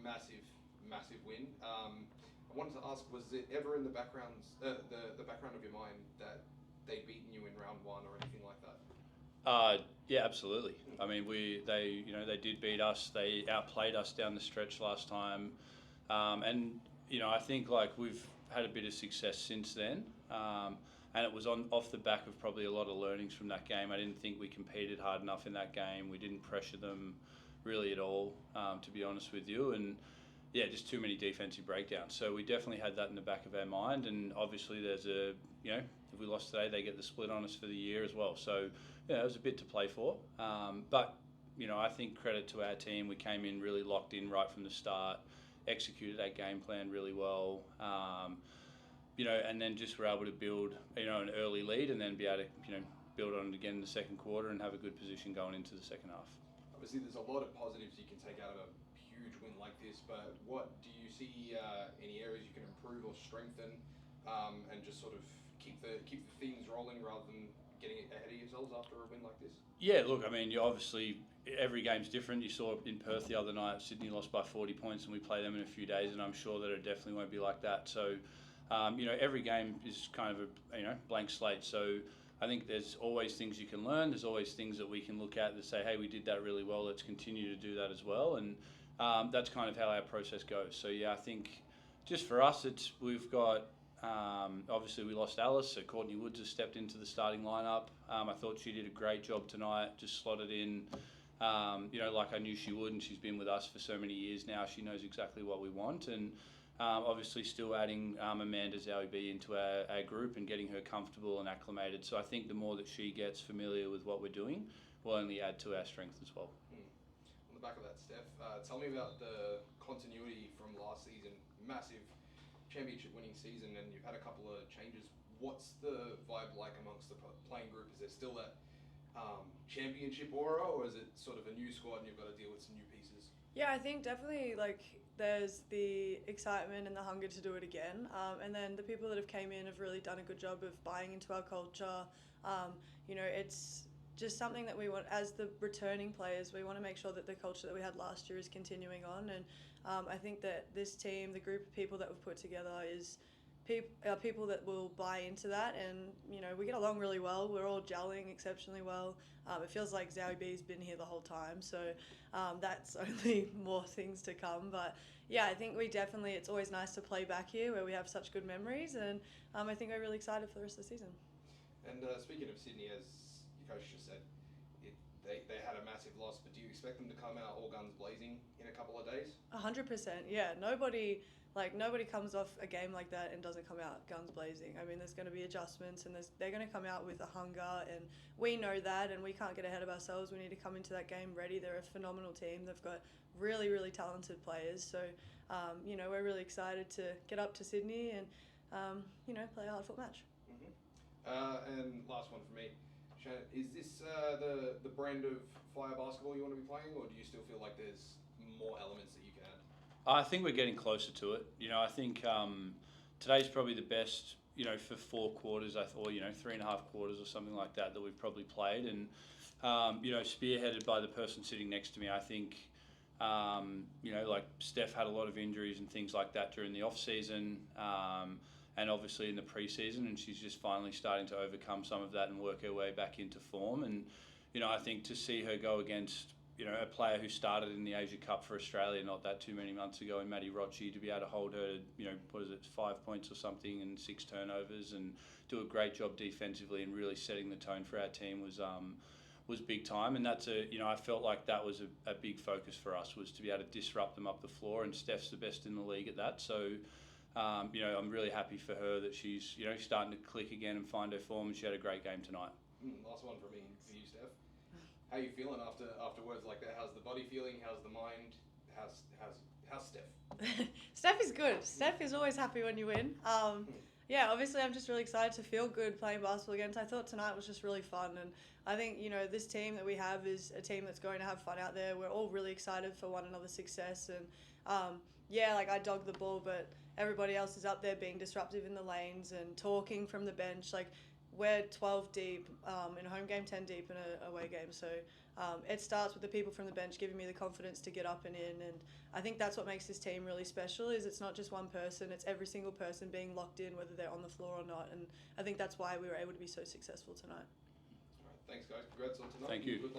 massive win. I wanted to ask, was it ever in the background of your mind that they'd beaten you in round one or anything like that? Yeah, absolutely. I mean, they did beat us. They outplayed us down the stretch last time, and I think like we've had a bit of success since then, and it was off the back of probably a lot of learnings from that game. I didn't think we competed hard enough in that game. We didn't pressure them really at all, to be honest with you, and yeah, just too many defensive breakdowns. So we definitely had that in the back of our mind, and obviously there's if we lost today, they get the split on us for the year as well. So it was a bit to play for, but I think credit to our team. We came in really locked in right from the start, executed our game plan really well, and then just were able to build an early lead, and then be able to build on it again in the second quarter and have a good position going into the second half. Obviously, there's a lot of positives you can take out of a huge win like this, but what do you see any areas you can improve or strengthen, and just sort of keep the things rolling rather than getting ahead of yourselves after a win like this? Yeah, look, I mean, you obviously every game's different. You saw in Perth the other night, Sydney lost by 40 points, and we play them in a few days, and I'm sure that it definitely won't be like that. So, every game is kind of a blank slate. So I think there's always things you can learn. There's always things that we can look at and say, hey, we did that really well. Let's continue to do that as well. And that's kind of how our process goes. So yeah, I think just for us, we've got. Obviously, we lost Alice, so Courtney Woods has stepped into the starting lineup. I thought she did a great job tonight, just slotted in, like I knew she would, and she's been with us for so many years now. She knows exactly what we want, and obviously still adding Amanda Zowie B into our group and getting her comfortable and acclimated. So I think the more that she gets familiar with what we're doing, will only add to our strength as well. On the back of that, Steph, tell me about the continuity from last season. Massive championship winning season, and you've had a couple of changes. What's the vibe like amongst the playing group? Is there still that championship aura, or is it sort of a new squad and you've got to deal with some new pieces? Yeah, I think definitely there's the excitement and the hunger to do it again, and then the people that have came in have really done a good job of buying into our culture. It's just something that we want as the returning players. We want to make sure that the culture that we had last year is continuing on, and I think that this team, the group of people that we've put together, is people that will buy into that, and we get along really well. We're all gelling exceptionally well. It feels like Zowie B's been here the whole time, so that's only more things to come. But yeah, I think it's always nice to play back here where we have such good memories, and I think we're really excited for the rest of the season. And speaking of Sydney, as your coach just said, they had a massive loss, but do you expect them to come out all guns blazing in a couple of days? 100%, yeah. Nobody comes off a game like that and doesn't come out guns blazing. I mean, there's going to be adjustments, and they're going to come out with a hunger, and we know that, and we can't get ahead of ourselves. We need to come into that game ready. They're a phenomenal team. They've got really, really talented players. So, we're really excited to get up to Sydney and, play a hard fought match. Mm-hmm. And last one for me. Shannon, is this the brand of fire basketball you want to be playing, or do you still feel like there's more elements that you can add? I think we're getting closer to it. I think today's probably the best, for 4 quarters, or 3.5 quarters or something like that we've probably played. And, spearheaded by the person sitting next to me, I think, like Steph had a lot of injuries and things like that during the off-season, and obviously in the pre-season, and she's just finally starting to overcome some of that and work her way back into form. And, I think to see her go against a player who started in the Asia Cup for Australia not that too many months ago, in Maddie Rocci, to be able to hold her, 5 points or something and 6 turnovers, and do a great job defensively and really setting the tone for our team was big time. And that's I felt like that was a big focus for us, was to be able to disrupt them up the floor, and Steph's the best in the league at that. So, I'm really happy for her that she's, starting to click again and find her form, and she had a great game tonight. Last one for me, for you, Steph. How are you feeling after words like that? How's the body feeling? How's the mind? How's Steph? Steph is good. Steph is always happy when you win. Yeah, obviously I'm just really excited to feel good playing basketball again. I thought tonight was just really fun, and I think this team that we have is a team that's going to have fun out there. We're all really excited for one another's success, and I dog the ball, but everybody else is up there being disruptive in the lanes and talking from the bench. we're 12 deep in a home game, 10 deep in a away game. So it starts with the people from the bench giving me the confidence to get up and in. And I think that's what makes this team really special, is it's not just one person, it's every single person being locked in, whether they're on the floor or not. And I think that's why we were able to be so successful tonight. All right, thanks guys. Congrats on tonight. Thank you. Good luck.